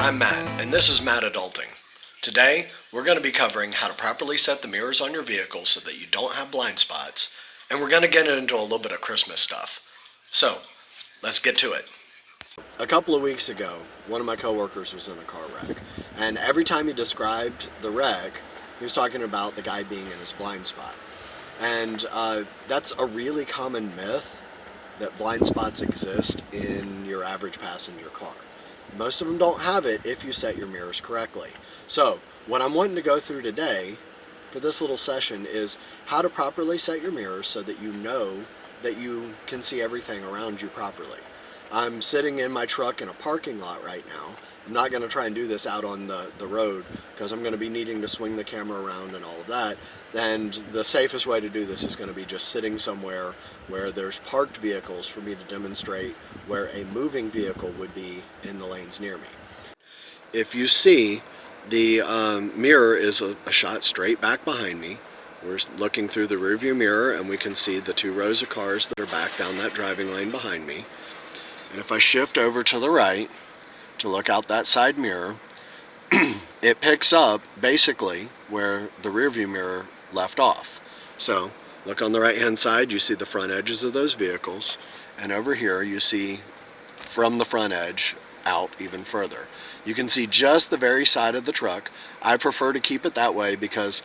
I'm Matt, and this is Matt Adulting. Today, we're going to be covering how to properly set the mirrors on your vehicle so that you don't have blind spots, and we're going to get into a little bit of Christmas stuff. So, let's get to it. A couple of weeks ago, one of my coworkers was in a car wreck, and every time he described the wreck, he was talking about the guy being in his blind spot. And that's a really common myth that blind spots exist in your average passenger car. Most of them don't have it if you set your mirrors correctly. So, what I'm wanting to go through today for this little session is how to properly set your mirrors so that you know that you can see everything around you properly. I'm sitting in my truck in a parking lot right now. I'm not going to try and do this out on the road because I'm going to be needing to swing the camera around and all of that. And the safest way to do this is going to be just sitting somewhere where there's parked vehicles for me to demonstrate where a moving vehicle would be in the lanes near me. If you see, the mirror is a shot straight back behind me. We're looking through the rearview mirror and we can see the two rows of cars that are back down that driving lane behind me. And if I shift over to the right to look out that side mirror, it picks up basically where the rearview mirror left off. So look on the right hand side, you see the front edges of those vehicles, and over here you see from the front edge out even further. You can see just the very side of the truck. I prefer to keep it that way because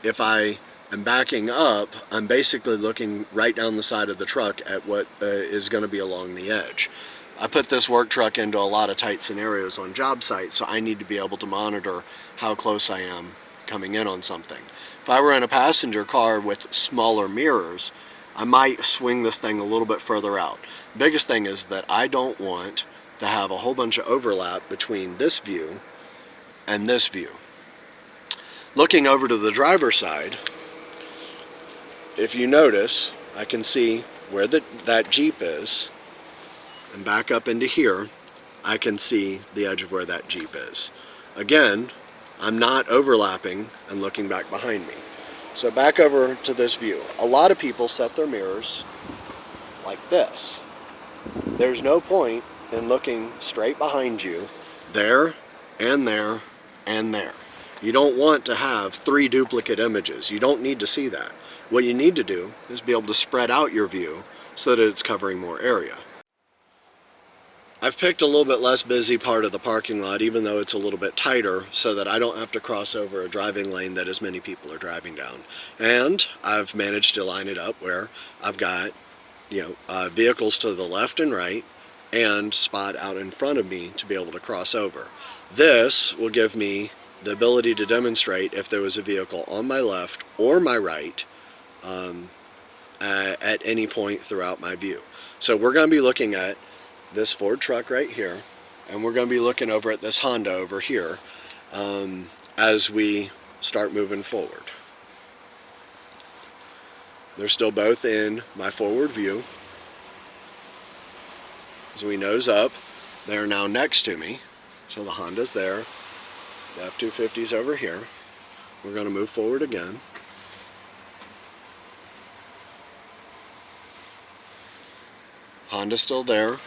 if I am backing up, I'm basically looking right down the side of the truck at what is going to be along the edge. I put this work truck into a lot of tight scenarios on job sites, so I need to be able to monitor how close I am coming in on something. If I were in a passenger car with smaller mirrors, I might swing this thing a little bit further out. The biggest thing is that I don't want to have a whole bunch of overlap between this view and this view. Looking over to the driver's side, if you notice, I can see where that Jeep is, and back up into here, I can see the edge of where that Jeep is. Again, I'm not overlapping and looking back behind me. So back over to this view. A lot of people set their mirrors like this. There's no point in looking straight behind you, there, and there, and there. You don't want to have 3 duplicate images. You don't need to see that. What you need to do is be able to spread out your view so that it's covering more area. I've picked a little bit less busy part of the parking lot, even though it's a little bit tighter, so that I don't have to cross over a driving lane that as many people are driving down. And I've managed to line it up where I've got, vehicles to the left and right, and spot out in front of me to be able to cross over. This will give me the ability to demonstrate if there was a vehicle on my left or my right at any point throughout my view. So we're going to be looking at this Ford truck right here, and we're going to be looking over at this Honda over here as we start moving forward. They're still both in my forward view. As we nose up, they're now next to me. So the Honda's there, the F-250's over here. We're going to move forward again. Honda's still there.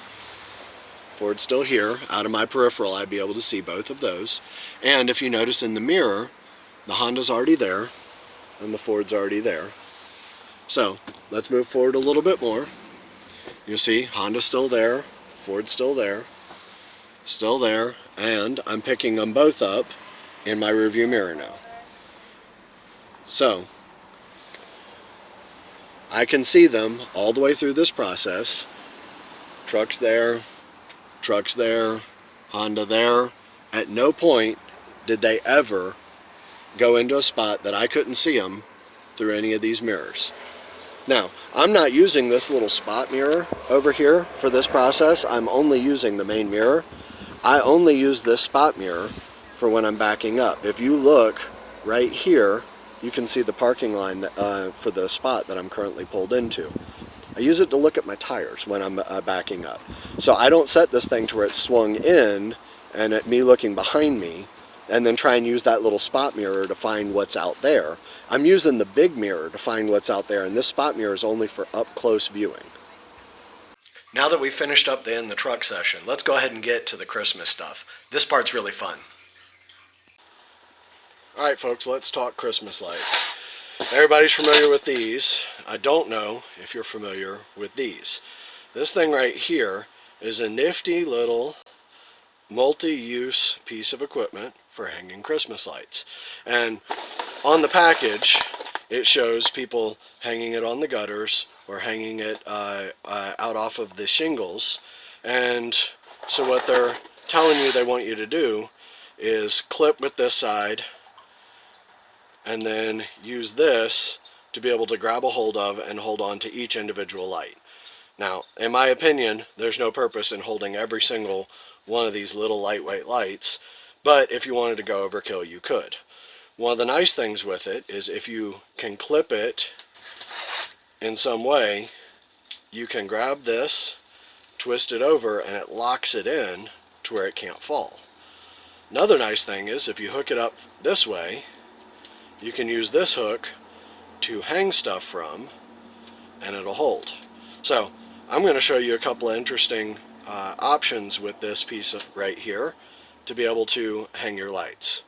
Ford's still here. Out of my peripheral, I'd be able to see both of those. And if you notice in the mirror, the Honda's already there, and the Ford's already there. So, let's move forward a little bit more. You'll see Honda's still there, Ford's still there, and I'm picking them both up in my rearview mirror now. So, I can see them all the way through this process. Truck's there, Honda there. At no point did they ever go into a spot that I couldn't see them through any of these mirrors. Now, I'm not using this little spot mirror over here for this process. I'm only using the main mirror. I only use this spot mirror for when I'm backing up. If you look right here, you can see the parking line for the spot that I'm currently pulled into. I use it to look at my tires when I'm backing up. So I don't set this thing to where it's swung in and at me looking behind me and then try and use that little spot mirror to find what's out there. I'm using the big mirror to find what's out there, and this spot mirror is only for up close viewing. Now that we've finished up the in the truck session, let's go ahead and get to the Christmas stuff. This part's really fun. Alright folks, let's talk Christmas lights. Everybody's familiar with these. I don't know if you're familiar with these. This thing right here is a nifty little multi-use piece of equipment for hanging Christmas lights. And on the package, it shows people hanging it on the gutters or hanging it out off of the shingles. And so what they're telling you they want you to do is clip with this side and then use this to be able to grab a hold of and hold on to each individual light. Now, in my opinion, there's no purpose in holding every single one of these little lightweight lights, but if you wanted to go overkill, you could. One of the nice things with it is if you can clip it in some way, you can grab this, twist it over, and it locks it in to where it can't fall. Another nice thing is if you hook it up this way, you can use this hook to hang stuff from, and it'll hold. So I'm going to show you a couple of interesting options with this piece right here to be able to hang your lights.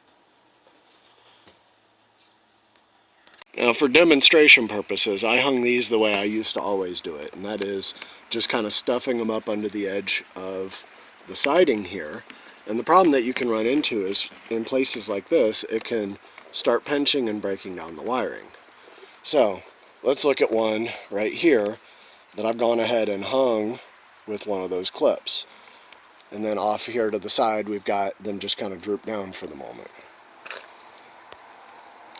Now for demonstration purposes, I hung these the way I used to always do it, and that is just kind of stuffing them up under the edge of the siding here. And the problem that you can run into is in places like this, it can start pinching and breaking down the wiring. So let's look at one right here that I've gone ahead and hung with one of those clips. And then off here to the side, we've got them just kind of droop down for the moment.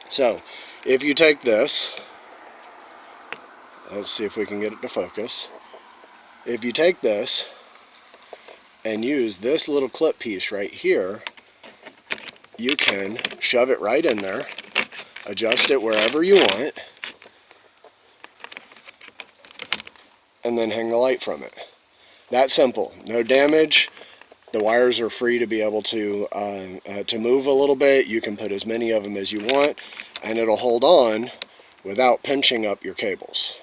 So if you take this, let's see if we can get it to focus. If you take this and use this little clip piece right here, you can shove it right in there, adjust it wherever you want, and then hang the light from it. That simple. No damage. The wires are free to be able to move a little bit. You can put as many of them as you want, and it'll hold on without pinching up your cables.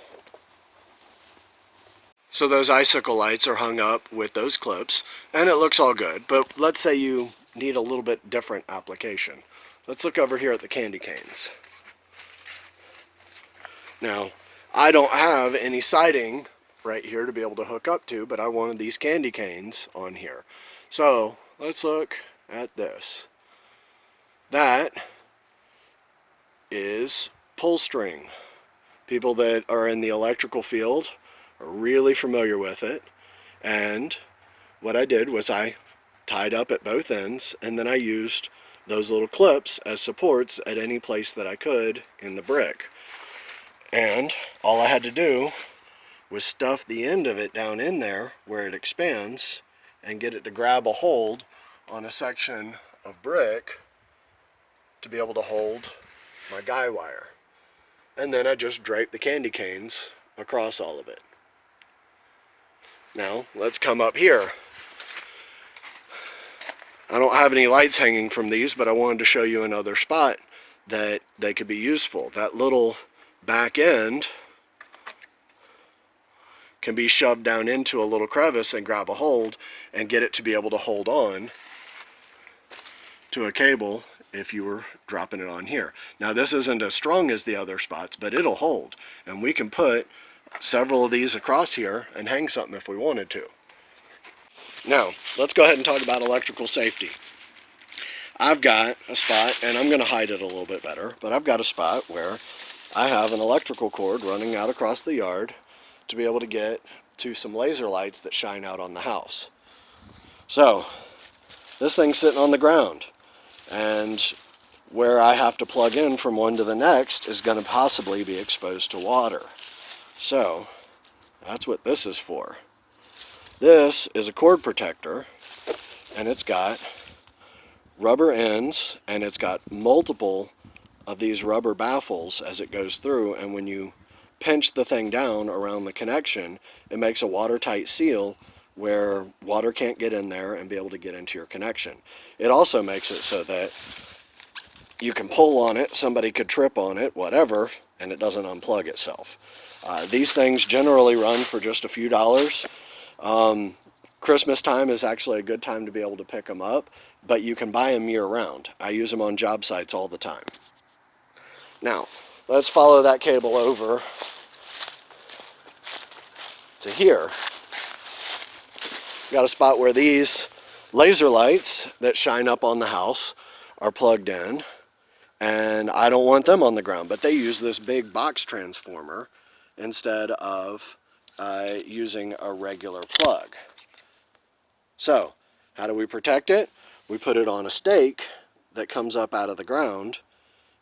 So those icicle lights are hung up with those clips, and it looks all good. But let's say you need a little bit different application. Let's look over here at the candy canes. Now, I don't have any siding right here to be able to hook up to, but I wanted these candy canes on here. So let's look at this. That is pull string. People that are in the electrical field are really familiar with it. And what I did was I tied up at both ends, and then I used those little clips as supports at any place that I could in the brick. And all I had to do was stuff the end of it down in there where it expands and get it to grab a hold on a section of brick to be able to hold my guy wire. And then I just draped the candy canes across all of it. Now let's come up here. I don't have any lights hanging from these, but I wanted to show you another spot that they could be useful. That little back end can be shoved down into a little crevice and grab a hold and get it to be able to hold on to a cable if you were dropping it on here. Now this isn't as strong as the other spots, but it'll hold, and we can put several of these across here and hang something if we wanted to. Now, let's go ahead and talk about electrical safety. I've got a spot, and I'm going to hide it a little bit better, but I've got a spot where I have an electrical cord running out across the yard to be able to get to some laser lights that shine out on the house. So, this thing's sitting on the ground, and where I have to plug in from one to the next is going to possibly be exposed to water. So, that's what this is for. This is a cord protector, and it's got rubber ends, and it's got multiple of these rubber baffles as it goes through, and when you pinch the thing down around the connection, it makes a watertight seal where water can't get in there and be able to get into your connection. It also makes it so that you can pull on it, somebody could trip on it, whatever, and it doesn't unplug itself. These things generally run for just a few dollars. Christmas time is actually a good time to be able to pick them up, but you can buy them year-round. I use them on job sites all the time. Now, let's follow that cable over to here. Got a spot where these laser lights that shine up on the house are plugged in, and I don't want them on the ground, but they use this big box transformer instead of using a regular plug. So, how do we protect it? We put it on a stake that comes up out of the ground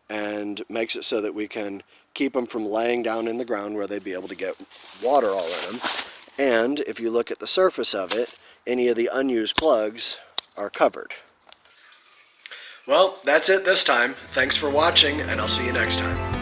and makes it so that we can keep them from laying down in the ground where they'd be able to get water all in them. And if you look at the surface of it, any of the unused plugs are covered. Well, that's it this time. Thanks for watching, and I'll see you next time.